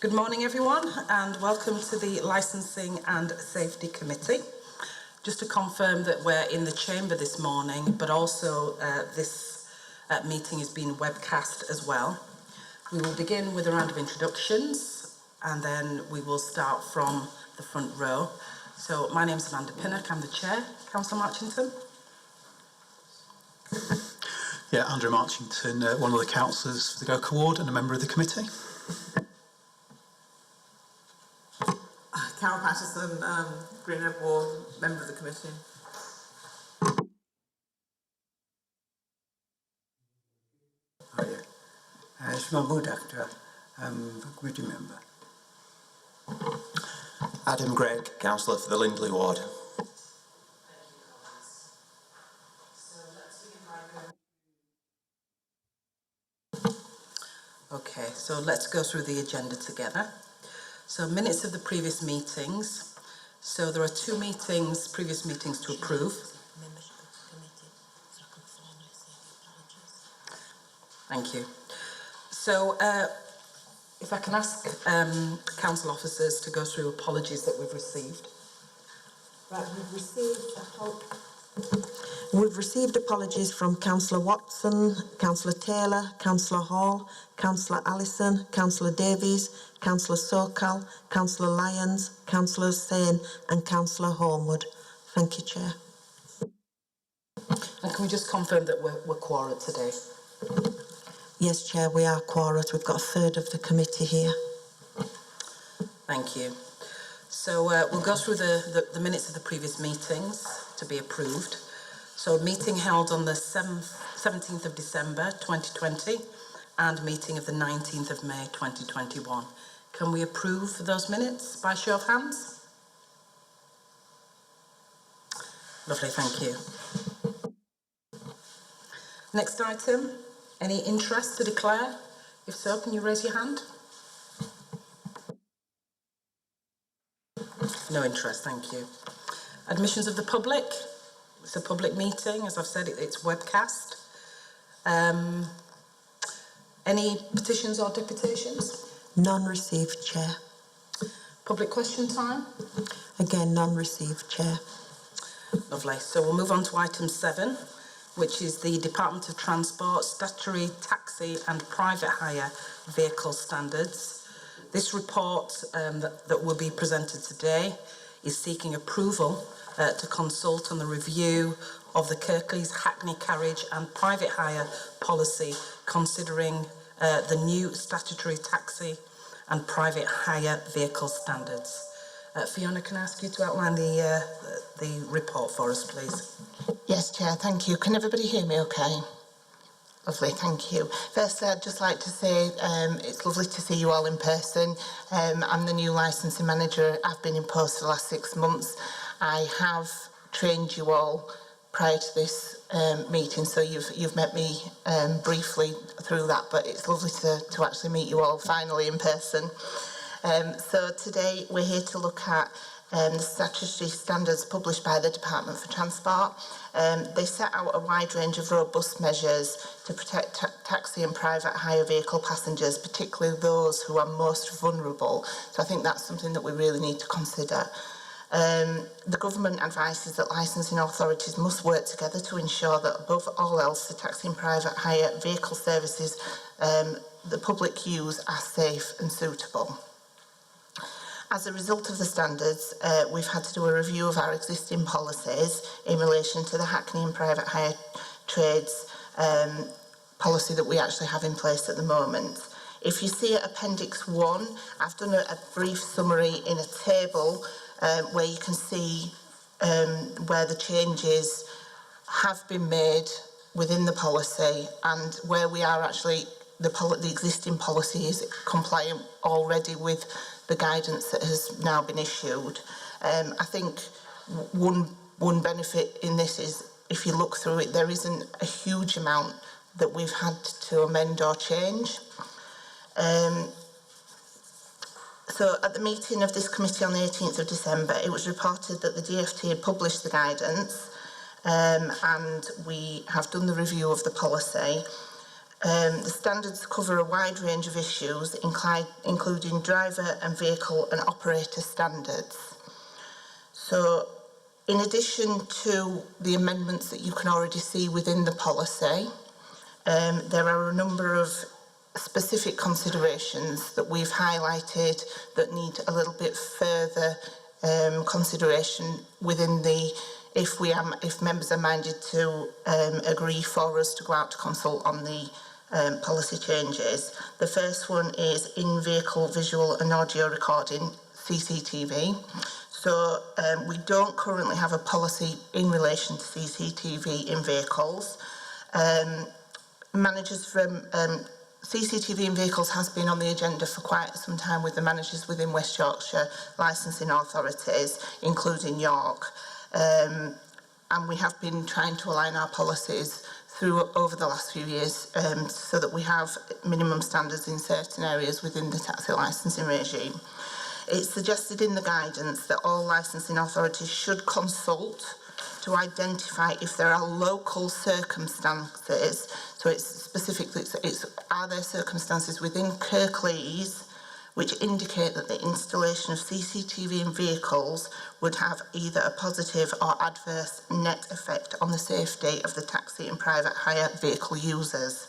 Good morning everyone and welcome to the Licensing and Safety Committee. Just to confirm that we're in the chamber this morning, but also this meeting is being webcast as well. We will begin with a round of introductions and then we will start from the front row. So my name's Amanda Pinnock, I'm the chair. Councillor Marchington. Yeah, Andrew Marchington, one of the councillors for the GOCA ward and a member of the committee. Carol Patterson, Greenwood Ward, member of the committee. Oh yeah, Shmabu Doctor, committee member. Adam Gregg, councillor for the Lindley ward. Okay, so let's go through the agenda together. So minutes of the previous meetings. So there are two previous meetings to approve. Thank you. So if I can ask council officers to go through apologies that we've received. Right, we've received apologies from Councillor Watson, Councillor Taylor, Councillor Hall, Councillor Allison, Councillor Davies, Councillor Sokal, Councillor Lyons, Councillor Sain and Councillor Homewood. Thank you, Chair. And can we just confirm that we're quorate today? Yes, Chair, we are quorate. We've got a third of the committee here. Thank you. So we'll go through the minutes of the previous meetings to be approved. So meeting held on the 17th of December 2020 and meeting of the 19th of May 2021. Can we approve those minutes by show of hands? Lovely, thank you. Next item, any interest to declare? If so, can you raise your hand? No interest, thank you. Admissions of the public. It's a public meeting, as I've said, it's webcast. Any petitions or deputations? None received, Chair. Public question time? Again, none received, Chair. Lovely. So we'll move on to item 7, which is the Department of Transport Statutory Taxi and Private Hire Vehicle Standards. This report that will be presented today is seeking approval to consult on the review of the Kirklees Hackney Carriage and Private Hire Policy, considering the new statutory taxi and private hire vehicle standards. Fiona, can I ask you to outline the report for us, please? Yes, Chair, thank you. Can everybody hear me okay? Lovely, thank you. Firstly, I'd just like to say it's lovely to see you all in person. I'm the new licensing manager. I've been in post for the last 6 months. I have trained you all prior to this meeting, so you've met me briefly through that, but it's lovely to actually meet you all finally in person. So today we're here to look at the statutory standards published by the Department for Transport. They set out a wide range of robust measures to protect taxi and private hire vehicle passengers, particularly those who are most vulnerable. So I think that's something that we really need to consider. The government advises that licensing authorities must work together to ensure that above all else the taxi and private hire vehicle services the public use are safe and suitable. As a result of the standards, we've had to do a review of our existing policies in relation to the Hackney and private hire trades policy that we actually have in place at the moment. If you see at Appendix 1, I've done a brief summary in a table where you can see where the changes have been made within the policy and where we are actually, the existing policy is compliant already with the guidance that has now been issued. I think one benefit in this is, if you look through it, there isn't a huge amount that we've had to amend or change. So at the meeting of this committee on the 18th of December, it was reported that the DFT had published the guidance and we have done the review of the policy. The standards cover a wide range of issues, including driver and vehicle and operator standards. So, in addition to the amendments that you can already see within the policy, there are a number of specific considerations that we've highlighted that need a little bit further consideration within the, if members are minded to agree for us to go out to consult on the policy changes. The first one is in-vehicle visual and audio recording, CCTV. So we don't currently have a policy in relation to CCTV in vehicles. Managers from CCTV in vehicles has been on the agenda for quite some time with the managers within West Yorkshire licensing authorities, including York. And we have been trying to align our policies over the last few years so that we have minimum standards in certain areas within the taxi licensing regime. It's suggested in the guidance that all licensing authorities should consult to identify if there are local circumstances. So it's specifically, are there circumstances within Kirklees which indicate that the installation of CCTV in vehicles would have either a positive or adverse net effect on the safety of the taxi and private hire vehicle users,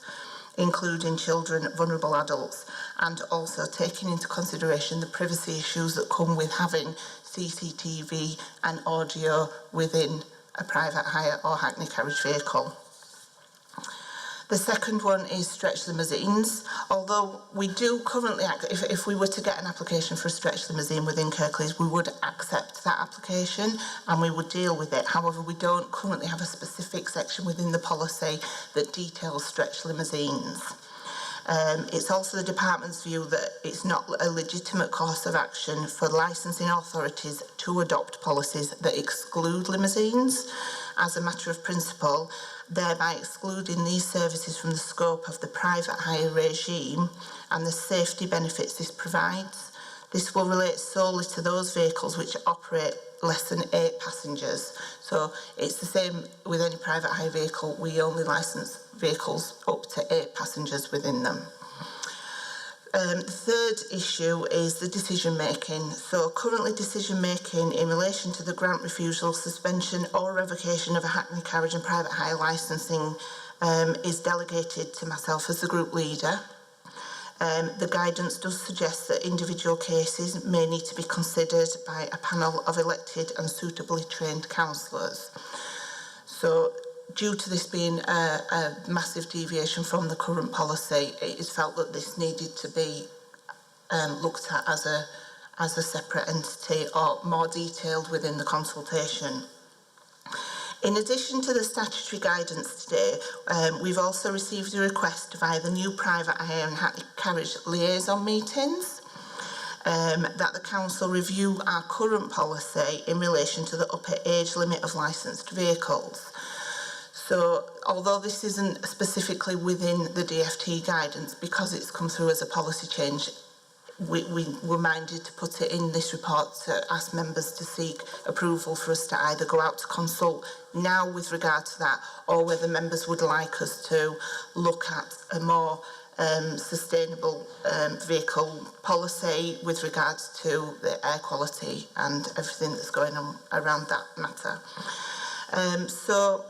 including children, vulnerable adults, and also taking into consideration the privacy issues that come with having CCTV and audio within a private hire or hackney carriage vehicle. The second one is stretch limousines. Although we do currently, if we were to get an application for a stretch limousine within Kirklees, we would accept that application and we would deal with it. However, we don't currently have a specific section within the policy that details stretch limousines. It's also the department's view that it's not a legitimate course of action for licensing authorities to adopt policies that exclude limousines as a matter of principle, thereby excluding these services from the scope of the private hire regime and the safety benefits this provides. This will relate solely to those vehicles which operate less than 8 passengers. So it's the same with any private hire vehicle. We only licence vehicles up to 8 passengers within them. The third issue is the decision making. So currently decision making in relation to the grant refusal, suspension or revocation of a hackney carriage and private hire licensing is delegated to myself as the group leader. The guidance does suggest that individual cases may need to be considered by a panel of elected and suitably trained councillors. So due to this being a massive deviation from the current policy, it is felt that this needed to be looked at as a separate entity or more detailed within the consultation. In addition to the statutory guidance today, we've also received a request via the new private hire and hackney carriage liaison meetings that the council review our current policy in relation to the upper age limit of licensed vehicles. So, although this isn't specifically within the DFT guidance, because it's come through as a policy change, we were minded to put it in this report to ask members to seek approval for us to either go out to consult now with regard to that, or whether members would like us to look at a more sustainable vehicle policy with regards to the air quality and everything that's going on around that matter. So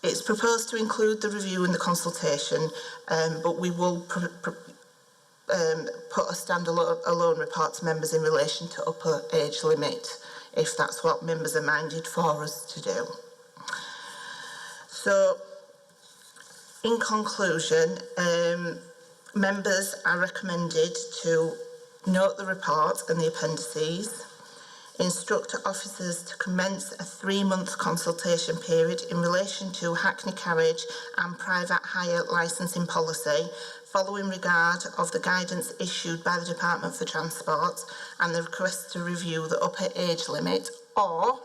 it's proposed to include the review in the consultation, but we will put a standalone report to members in relation to upper age limit, if that's what members are minded for us to do. So, in conclusion, members are recommended to note the report and the appendices, instruct officers to commence a 3-month consultation period in relation to hackney carriage and private hire licensing policy, following regard of the guidance issued by the Department for Transport and the request to review the upper age limit, or,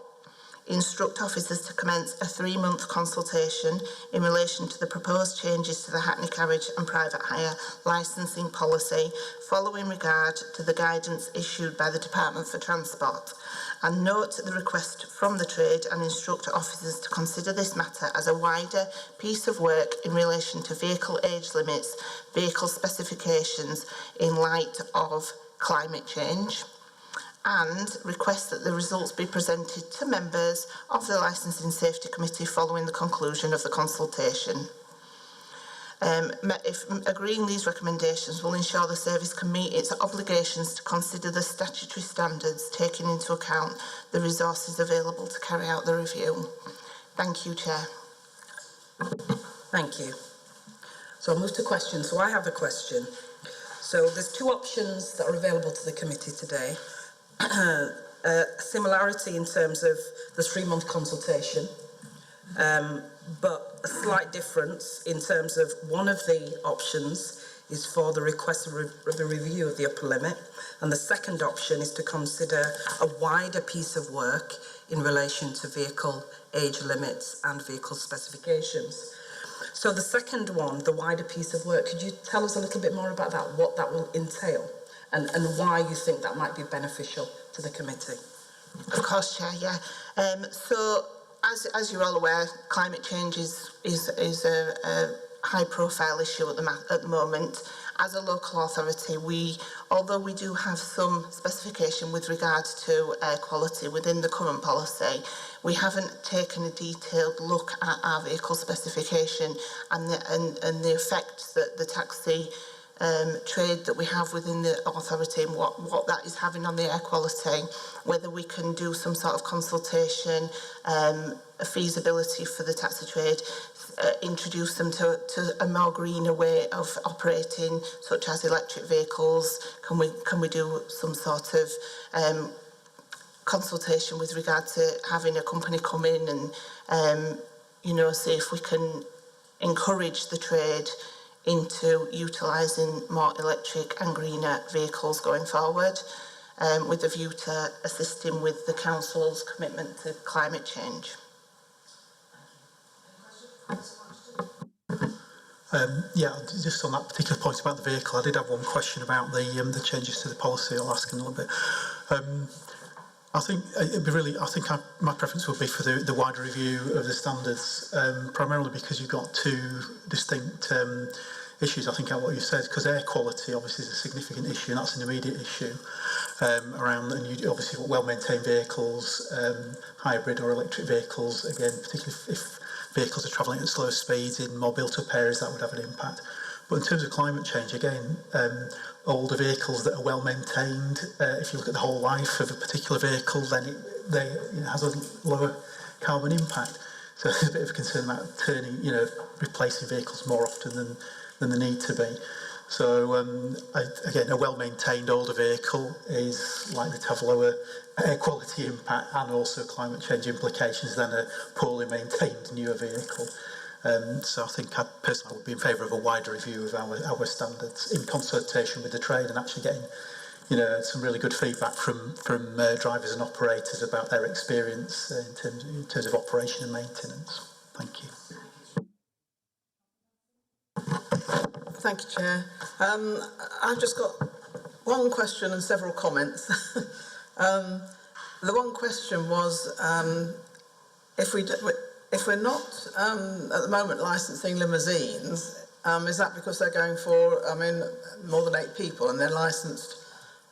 instruct officers to commence a 3-month consultation in relation to the proposed changes to the Hackney Carriage and Private Hire licensing policy following regard to the guidance issued by the Department for Transport, and note the request from the trade and instruct officers to consider this matter as a wider piece of work in relation to vehicle age limits, vehicle specifications in light of climate change, and request that the results be presented to members of the Licensing Safety Committee following the conclusion of the consultation. If agreeing these recommendations will ensure the service can meet its obligations to consider the statutory standards, taking into account the resources available to carry out the review. Thank you, Chair. Thank you. So I'll move to questions. So I have a question. So there's 2 options that are available to the committee today. Similarity in terms of the 3-month consultation, but a slight difference in terms of one of the options is for the request of the review of the upper limit, and the second option is to consider a wider piece of work in relation to vehicle age limits and vehicle specifications. So the second one, the wider piece of work, could you tell us a little bit more about that, what that will entail, and why you think that might be beneficial to the committee? Of course, Chair, yeah. So, as you're all aware, climate change is a high-profile issue at the moment. As a local authority, although we do have some specification with regard to air quality within the current policy, we haven't taken a detailed look at our vehicle specification and the effect that the taxi trade that we have within the authority and what that is having on the air quality, whether we can do some sort of consultation, a feasibility for the taxi trade, introduce them to a more greener way of operating, such as electric vehicles. Can we do some sort of consultation with regard to having a company come in and see if we can encourage the trade into utilising more electric and greener vehicles going forward, with a view to assisting with the council's commitment to climate change. Just on that particular point about the vehicle, I did have one question about the changes to the policy. I'll ask in a little bit. I think it'd be my preference would be for the wider review of the standards, primarily because you've got 2 distinct issues. I think, at what you said, because air quality obviously is a significant issue, and that's an immediate issue around. And you obviously got well-maintained vehicles, hybrid or electric vehicles. Again, particularly if vehicles are travelling at slow speeds in more built-up areas, that would have an impact. But in terms of climate change, again, older vehicles that are well maintained, if you look at the whole life of a particular vehicle, then it has a lower carbon impact. So there's a bit of a concern about replacing vehicles more often than they need to be. So again, a well maintained older vehicle is likely to have lower air quality impact and also climate change implications than a poorly maintained newer vehicle. So I think I personally would be in favour of a wider review of our standards in consultation with the trade, and actually getting some really good feedback from drivers and operators about their experience in terms of operation and maintenance. Thank you. Thank you, Chair. I've just got one question and several comments. The one question was, if we're not at the moment licensing limousines, is that because they're going for, more than 8 people and they're licensed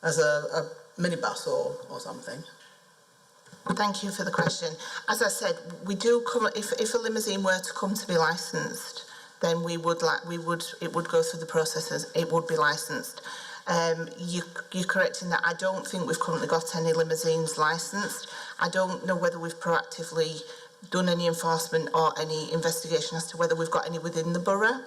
as a minibus or something? Thank you for the question. As I said, we do come if a limousine were to come to be licensed, then it would go through the processes. It would be licensed. You're correct in that I don't think we've currently got any limousines licensed. I don't know whether we've proactively done any enforcement or any investigation as to whether we've got any within the borough.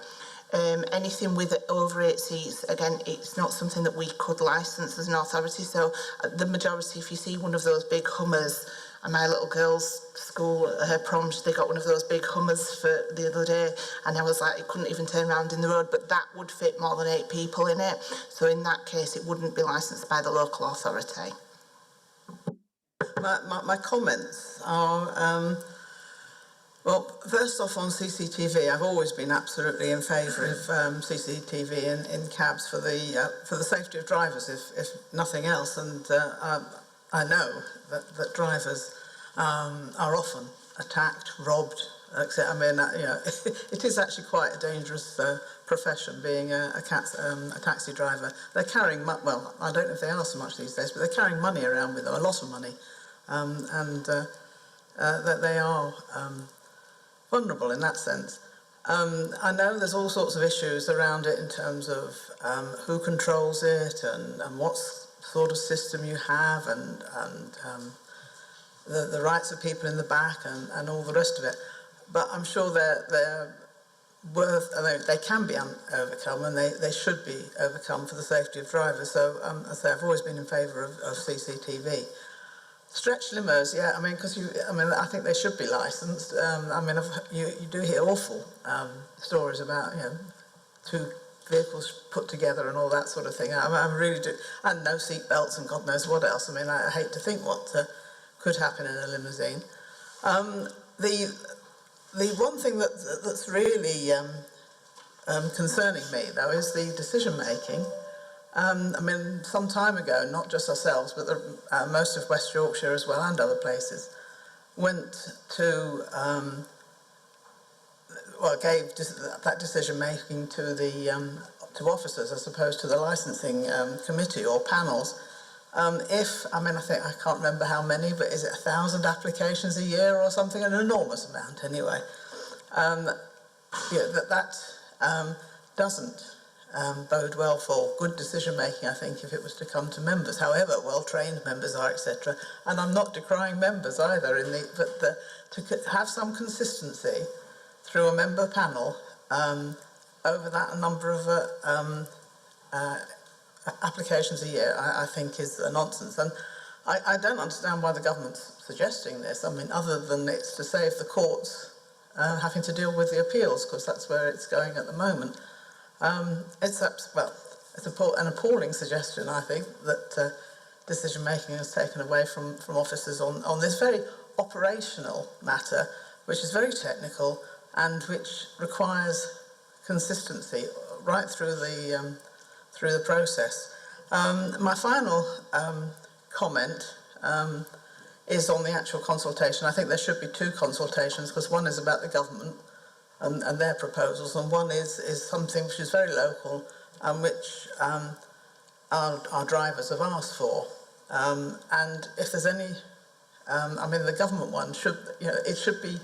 Anything with over 8 seats, again, it's not something that we could license as an authority. So the majority, if you see one of those big Hummers, and my little girl's school, her prom, they got one of those big Hummers for the other day, and I was like, it couldn't even turn around in the road, but that would fit more than 8 people in it. So in that case, it wouldn't be licensed by the local authority. my comments are, well, first off on CCTV, I've always been absolutely in favour of CCTV in cabs for the safety of drivers, if nothing else. And I know that drivers are often attacked, robbed, etc. I mean, it is actually quite a dangerous profession, being a taxi driver. They're carrying, well, I don't know if they are so much these days, but they're carrying money around with them, a lot of money, and that they are vulnerable in that sense. I know there's all sorts of issues around it in terms of who controls it and what sort of system you have and the rights of people in the back and all the rest of it. But I'm sure they're they can be overcome, and they should be overcome for the safety of drivers. So, as I say, I've always been in favour of CCTV. Stretch limos, yeah. I mean, I think they should be licensed. You do hear awful stories about two vehicles put together and all that sort of thing. I really do, and no seat belts and God knows what else. I mean, I hate to think what could happen in a limousine. The one thing that's really concerning me, though, is the decision making. Some time ago, not just ourselves, but most of West Yorkshire as well and other places went to, gave that decision making to the to officers as opposed to the licensing committee or panels. I can't remember how many, but is it 1,000 applications a year or something? An enormous amount, anyway. That doesn't bode well for good decision making, I think, if it was to come to members, however well trained members are, etc. And I'm not decrying members either, to have some consistency through a member panel over that number of applications a year, I think is a nonsense. And I don't understand why the government's suggesting this. I mean, other than it's to save the courts having to deal with the appeals, because that's where it's going at the moment. It's an appalling suggestion, I think, that decision making is taken away from officers on this very operational matter, which is very technical and which requires consistency right through the process. My final comment is on the actual consultation. I think there should be two consultations, because one is about the government and their proposals, and one is something which is very local and which our drivers have asked for. And if there's any, the government one it should be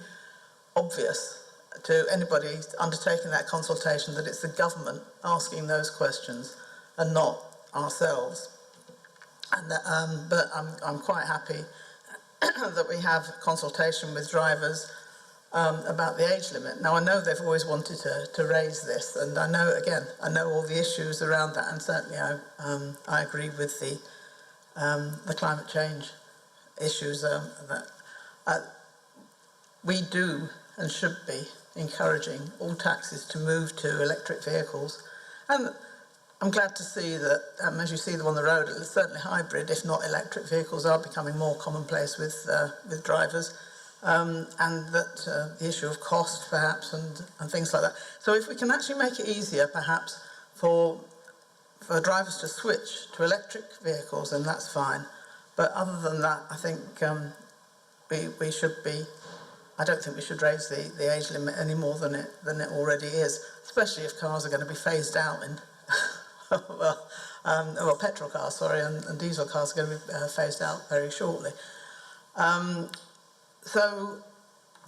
obvious to anybody undertaking that consultation that it's the government asking those questions and not ourselves. And but I'm quite happy that we have consultation with drivers about the age limit. Now, I know they've always wanted to raise this, and I know all the issues around that, and certainly I agree with the climate change issues that we do and should be encouraging all taxis to move to electric vehicles. And I'm glad to see that, as you see them on the road, it's certainly hybrid, if not electric vehicles, are becoming more commonplace with drivers, and that the issue of cost, perhaps, and things like that. So if we can actually make it easier, perhaps, for drivers to switch to electric vehicles, then that's fine. But other than that, I think we should be. I don't think we should raise the age limit any more than it already is, especially if cars are going to be phased out in. Petrol cars, sorry, and diesel cars are going to be phased out very shortly. So,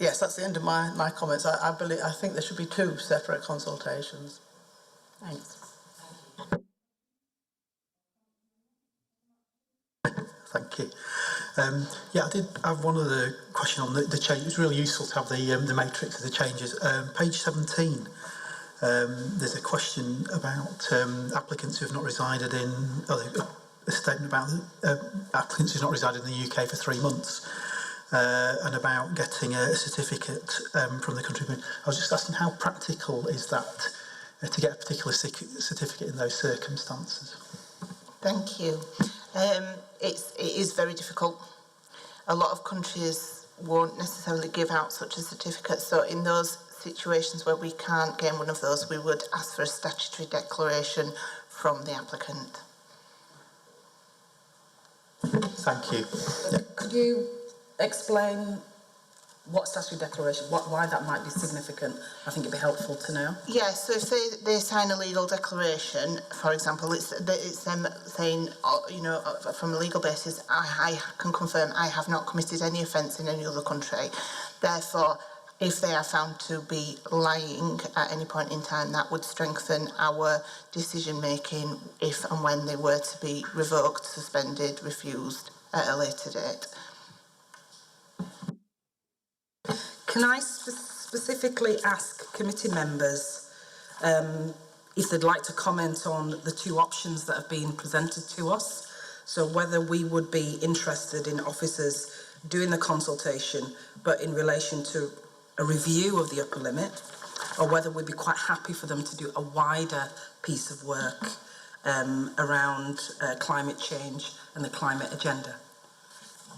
yes, that's the end of my comments. I think there should be two separate consultations. Thanks. Thank you. I did have one other question on the change. It was really useful to have the matrix of the changes. Page 17. There's a question about applicants who have not resided in, a statement about applicants who have not resided in the UK for 3 months, and about getting a certificate from the country. I was just asking, how practical is that to get a particular certificate in those circumstances? Thank you. It is very difficult. a lot of countries won't necessarily give out such a certificate. So in those situations where we can't gain one of those, we would ask for a statutory declaration from the applicant. Thank you. Could you explain what statutory declaration, why that might be significant? I think it'd be helpful to know. Yeah, so if they sign a legal declaration, for example, it's them saying, you know, from a legal basis, I can confirm I have not committed any offence in any other country. Therefore, if they are found to be lying at any point in time, that would strengthen our decision making if and when they were to be revoked, suspended, refused at a later date. Can I specifically ask committee members if they'd like to comment on the two options that have been presented to us? So whether we would be interested in officers doing the consultation, but in relation to a review of the upper limit, or whether we'd be quite happy for them to do a wider piece of work around climate change and the climate agenda.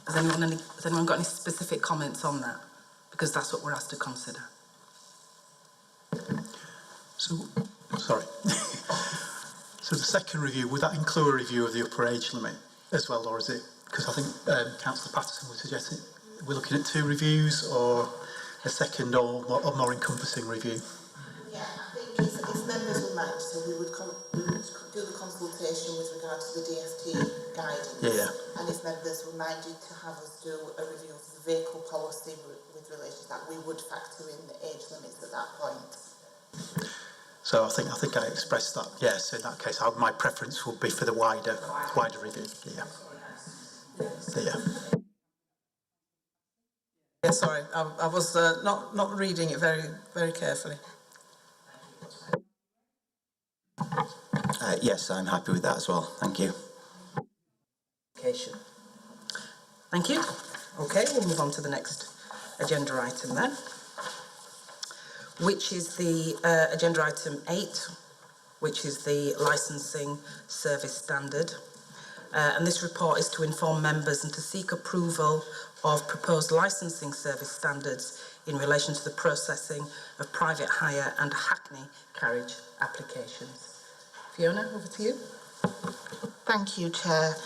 Has anyone got any specific comments on that? Because that's what we're asked to consider. So, sorry. So the second review, would that include a review of the upper age limit as well, or is it, because I think Councillor Patterson was suggesting, we're looking at 2 reviews, or a second or more encompassing review? Yeah, I think if members would like, so we would do the consultation with regard to the DFT guidance. Yeah. And if members were minded to have us do a review of the vehicle policy with relation to that, we would factor in the age limits at that point. So I think I expressed that. Yes, in that case, my preference would be for the wider review. Yeah. Yeah. Yeah, sorry, I was not reading it very, very carefully. Yes, I'm happy with that as well. Thank you. Thank you. Okay, we'll move on to the next agenda item then, which is the agenda item 8, which is the licensing service standard. And this report is to inform members and to seek approval of proposed licensing service standards in relation to the processing of private hire and hackney carriage applications. Fiona, over to you. Thank you, Chair.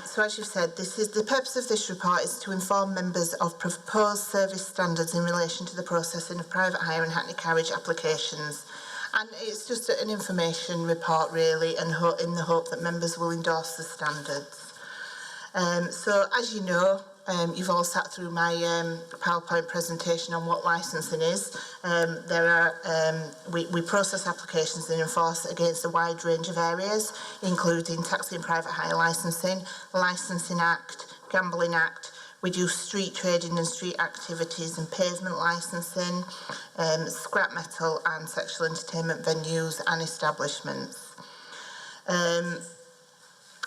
So as you said, the purpose of this report is to inform members of proposed service standards in relation to the processing of private hire and hackney carriage applications. And it's just an information report really, and in the hope that members will endorse the standards. So as you know, you've all sat through my PowerPoint presentation on what licensing is. We process applications and enforce against a wide range of areas, including taxi and private hire licensing, Licensing Act, Gambling Act. We do street trading and street activities and pavement licensing, scrap metal and sexual entertainment venues and establishments.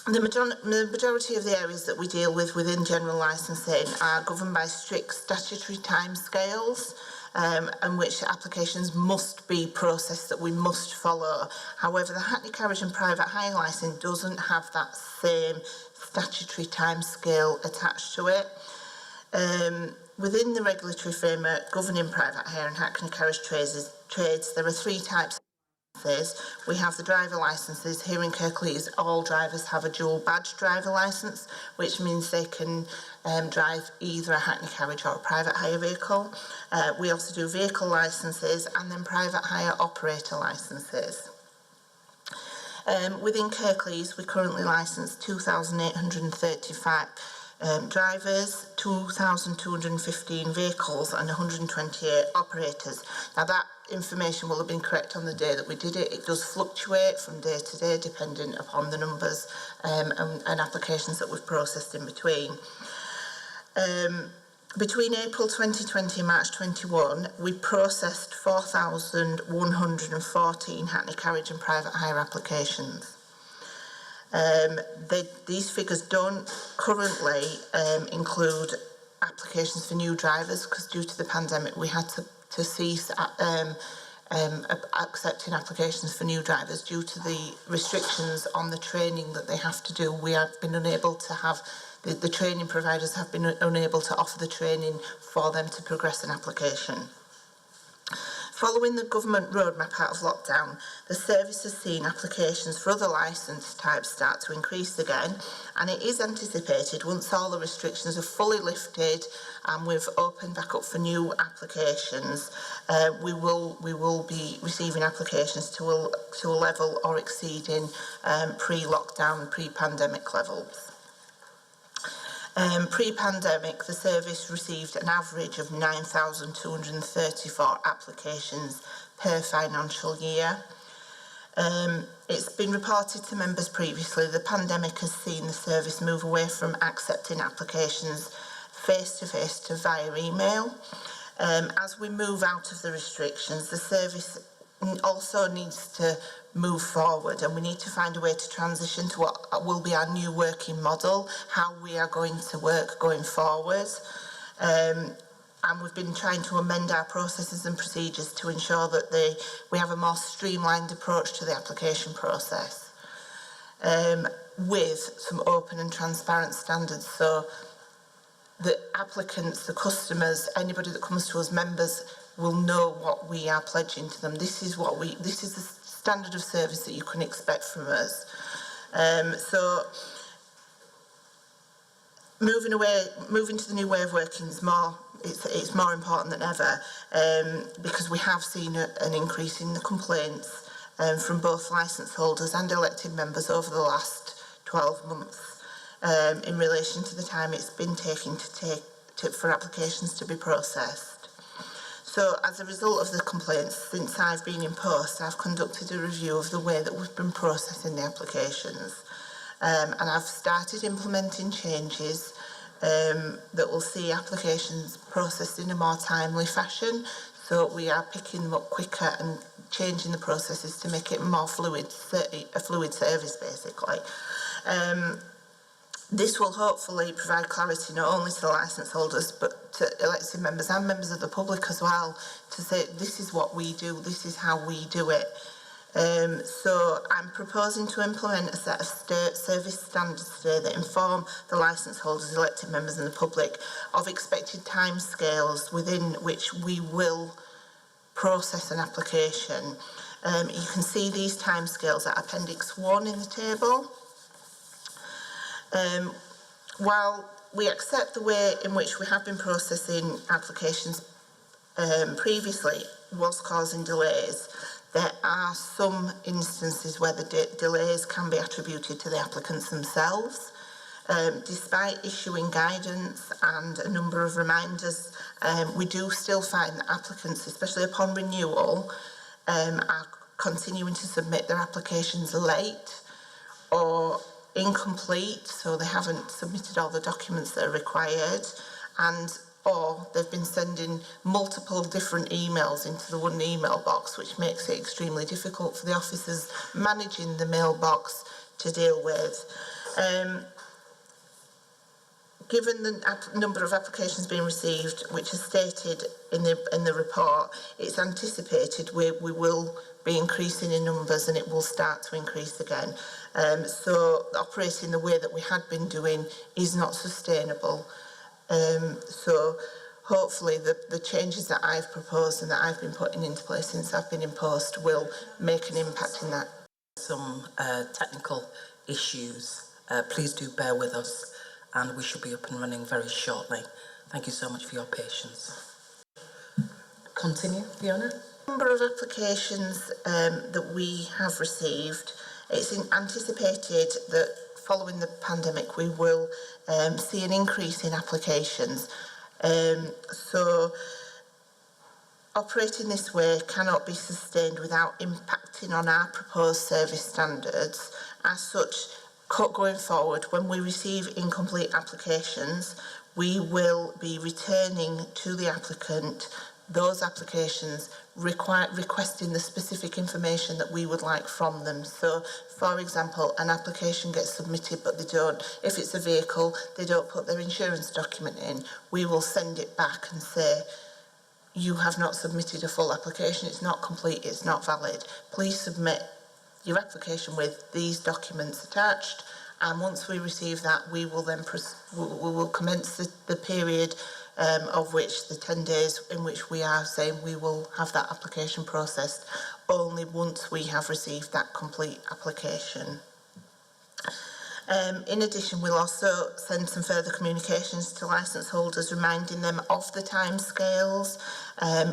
The majority of the areas that we deal with within general licensing are governed by strict statutory timescales, and which applications must be processed, that we must follow. However, the hackney carriage and private hire licence doesn't have that same statutory timescale attached to it. Within the regulatory framework governing private hire and hackney carriage trades, there are 3 types. We have the driver licences. Here in Kirklees, all drivers have a dual badge driver licence, which means they can drive either a hackney carriage or a private hire vehicle. We also do vehicle licences and then private hire operator licences. Within Kirklees, we currently licence 2,835 drivers, 2,215 vehicles and 128 operators. Now that information will have been correct on the day that we did it. It does fluctuate from day to day depending upon the numbers and applications that we've processed in between. Between April 2020 and March 21, we processed 4,114 hackney carriage and private hire applications. These figures don't currently include applications for new drivers, because due to the pandemic we had to cease accepting applications for new drivers due to the restrictions on the training that they have to do. We have been unable to have, the training providers have been unable to offer the training for them to progress an application. Following the government roadmap out of lockdown, the service has seen applications for other licence types start to increase again, and it is anticipated once all the restrictions are fully lifted and we've opened back up for new applications, we will be receiving applications to a level or exceeding pre-lockdown, pre-pandemic levels. Pre-pandemic, the service received an average of 9,234 applications per financial year. It's been reported to members previously, the pandemic has seen the service move away from accepting applications face-to-face to via email. As we move out of the restrictions, the service also needs to move forward, and we need to find a way to transition to what will be our new working model, how we are going to work going forward. And we've been trying to amend our processes and procedures to ensure that we have a more streamlined approach to the application process, with some open and transparent standards, so the applicants, the customers, anybody that comes to us, members, will know what we are pledging to them. This is the standard of service that you can expect from us. So moving to the new way of working is it's more important than ever, because we have seen an increase in the complaints from both licence holders and elected members over the last 12 months in relation to the time it's been taking for applications to be processed. So as a result of the complaints, since I've been in post, I've conducted a review of the way that we've been processing the applications. And I've started implementing changes that will see applications processed in a more timely fashion. So we are picking them up quicker and changing the processes to make it more fluid, a fluid service basically. This will hopefully provide clarity not only to the licence holders but to elected members and members of the public as well, to say this is what we do, this is how we do it. So I'm proposing to implement a set of service standards today that inform the licence holders, elected members and the public of expected timescales within which we will process an application. You can see these timescales at Appendix 1 in the table. While we accept the way in which we have been processing applications previously was causing delays, there are some instances where the delays can be attributed to the applicants themselves. Despite issuing guidance and a number of reminders, we do still find that applicants, especially upon renewal, are continuing to submit their applications late or incomplete, so they haven't submitted all the documents that are required, or they've been sending multiple different emails into the one email box, which makes it extremely difficult for the officers managing the mailbox to deal with. Given the number of applications being received, which is stated in the report, it's anticipated we will be increasing in numbers and it will start to increase again. So operating the way that we had been doing is not sustainable. So hopefully the changes that I've proposed and that I've been putting into place since I've been in post will make an impact in that. Some technical issues. Please do bear with us, and we should be up and running very shortly. Thank you so much for your patience. Continue, Fiona. Number of applications that we have received, it's anticipated that following the pandemic we will see an increase in applications. So operating this way cannot be sustained without impacting on our proposed service standards. As such, going forward, when we receive incomplete applications, we will be returning to the applicant those applications requesting the specific information that we would like from them. So, for example, an application gets submitted but they don't, if it's a vehicle, they don't put their insurance document in. We will send it back and say, you have not submitted a full application, it's not complete, it's not valid, please submit your application with these documents attached, and once we receive that, we will then we will commence the period of which the 10 days in which we are saying we will have that application processed only once we have received that complete application. In addition, we'll also send some further communications to licence holders reminding them of the timescales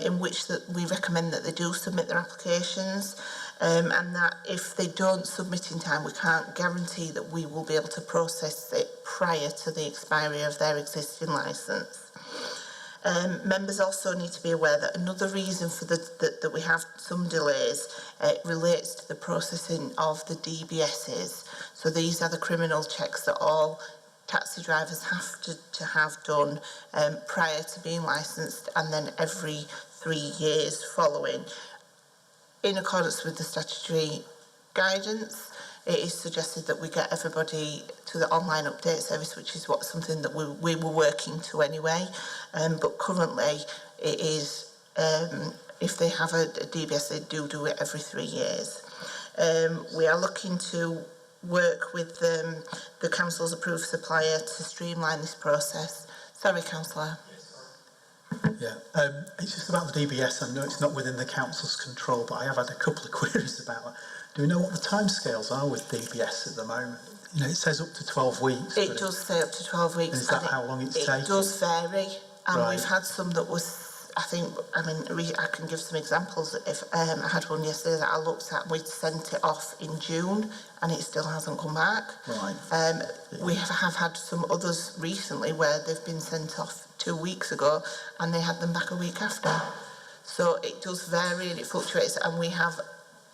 in which that we recommend that they do submit their applications, and that if they don't submit in time, we can't guarantee that we will be able to process it prior to the expiry of their existing licence. Members also need to be aware that another reason for that we have some delays relates to the processing of the DBSs. So these are the criminal checks that all taxi drivers have to have done prior to being licensed, and then every 3 years following. In accordance with the statutory guidance, it is suggested that we get everybody to the online update service, which is something that we were working to anyway. But currently, it is, if they have a DBS, they do it every 3 years. We are looking to work with the council's approved supplier to streamline this process. Sorry, councillor. Yeah, it's just about the DBS. I know it's not within the council's control, but I have had a couple of queries about it. Do we know what the timescales are with DBS at the moment? You know, it says up to 12 weeks. It does say up to 12 weeks. Is that how long it's taking? It does vary, and right. We've had some that was, I can give some examples. If I had one yesterday that I looked at, we'd sent it off in June, and it still hasn't come back. Right. We have had some others recently where they've been sent off 2 weeks ago, and they had them back a week after. So it does vary and it fluctuates, and we have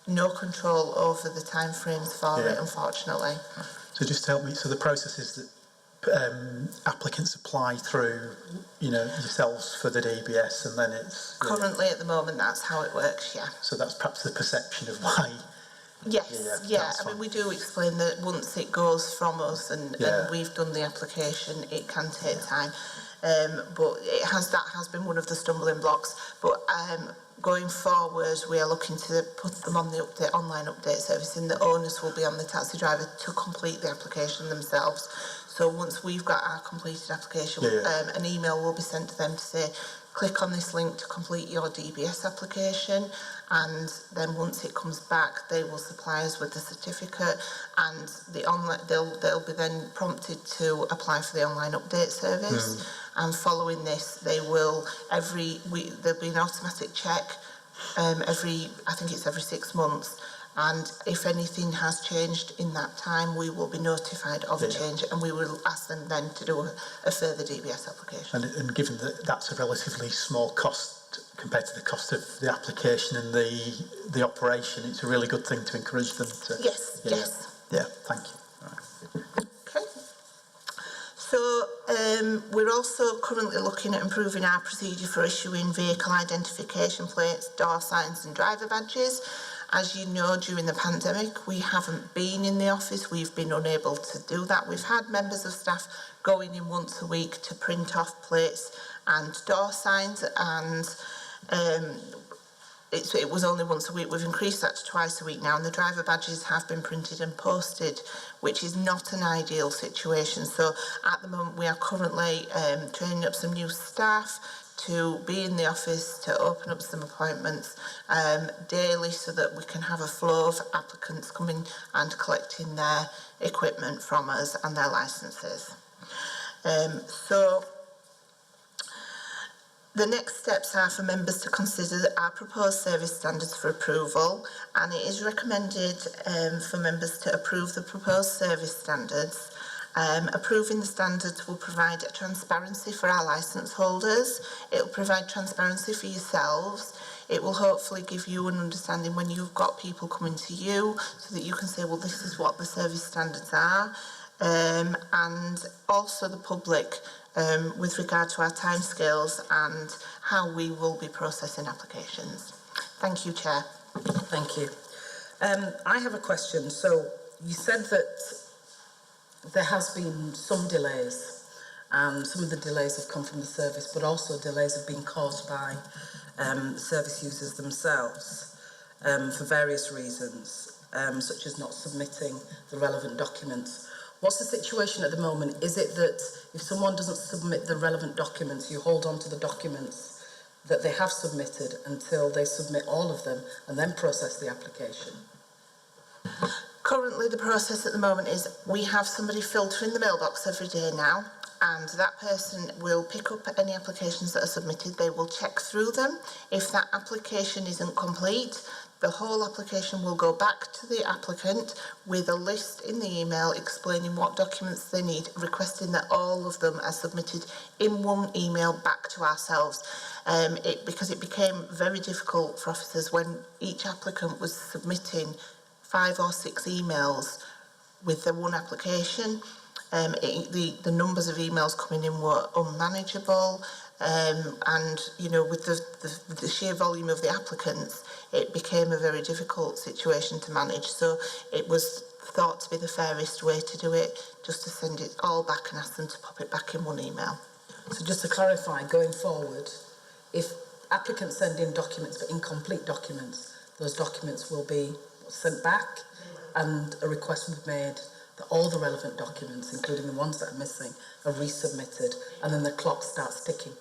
no control over the time frames for it, unfortunately. So just help me. So the process is that applicants apply through, you know, yourselves for the DBS, and then it's currently at the moment that's how it works. Yeah. So that's perhaps the perception of why. Yes. Yeah. I mean, we do explain that once it goes from us and we've done the application, it can take time. But that has been one of the stumbling blocks. But going forward, we are looking to put them on the online update service, and the onus will be on the taxi driver to complete the application themselves. So once we've got our completed application, an email will be sent to them to say, click on this link to complete your DBS application, and then once it comes back, they will supply us with the certificate, and they'll be then prompted to apply for the online update service. And following this, they will there'll be an automatic check I think it's every 6 months. And if anything has changed in that time, we will be notified of a change, and we will ask them then to do a further DBS application. And given that that's a relatively small cost compared to the cost of the application and the operation, it's a really good thing to encourage them to. Yes. Yeah, thank you. Right. Okay. So we're also currently looking at improving our procedure for issuing vehicle identification plates, door signs and driver badges. As you know, during the pandemic, we haven't been in the office. We've been unable to do that. We've had members of staff going in once a week to print off plates and door signs, and it was only once a week. We've increased that to twice a week now, and the driver badges have been printed and posted, which is not an ideal situation. So at the moment, we are currently training up some new staff to be in the office, to open up some appointments daily, so that we can have a flow of applicants coming and collecting their equipment from us and their licences. So the next steps are for members to consider our proposed service standards for approval, and it is recommended for members to approve the proposed service standards. Approving the standards will provide transparency for our licence holders. It will provide transparency for yourselves. It will hopefully give you an understanding when you've got people coming to you, so that you can say, well, this is what the service standards are. And also the public with regard to our timescales and how we will be processing applications. Thank you, Chair. Thank you. I have a question. So you said that there has been some delays, and some of the delays have come from the service, but also delays have been caused by service users themselves for various reasons, such as not submitting the relevant documents. What's the situation at the moment? Is it that if someone doesn't submit the relevant documents, you hold on to the documents that they have submitted until they submit all of them and then process the application? Currently, the process at the moment is we have somebody filtering the mailbox every day now, and that person will pick up any applications that are submitted. They will check through them. If that application isn't complete, the whole application will go back to the applicant with a list in the email explaining what documents they need, requesting that all of them are submitted in one email back to ourselves. Because it became very difficult for officers when each applicant was submitting 5 or 6 emails with the one application. The numbers of emails coming in were unmanageable, and you know, with the sheer volume of the applicants, it became a very difficult situation to manage. So it was thought to be the fairest way to do it, just to send it all back and ask them to pop it back in one email. So just to clarify, going forward, if applicants send in documents but incomplete documents, those documents will be sent back and a request will be made that all the relevant documents, including the ones that are missing, are resubmitted, and then the clock starts ticking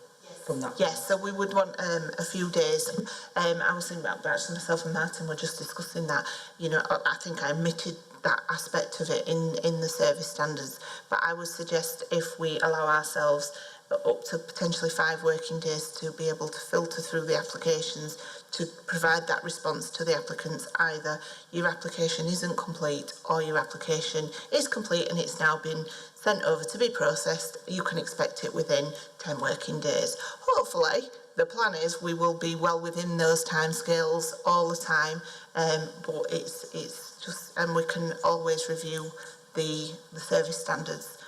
from that point. Yes, so we would want a few days. I was thinking about actually myself and Martin were just discussing that. You know, I think I omitted that aspect of it in the service standards, but I would suggest if we allow ourselves up to potentially 5 working days to be able to filter through the applications to provide that response to the applicants. Either your application isn't complete or your application is complete and it's now been sent over to be processed. You can expect it within 10 working days. Hopefully, the plan is we will be well within those timescales all the time, but it's just, and we can always review the service standards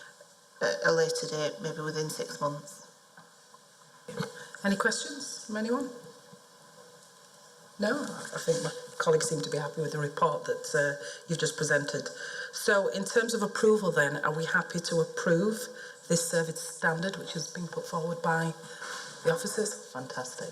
at a later date, maybe within 6 months. Any questions from anyone? No, I think my colleagues seem to be happy with the report that you've just presented. So in terms of approval then, are we happy to approve this service standard which has been put forward by the officers? Fantastic.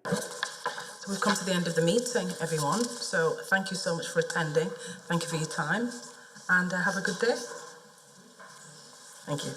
So we've come to the end of the meeting, everyone. So thank you so much for attending. Thank you for your time and have a good day. Thank you.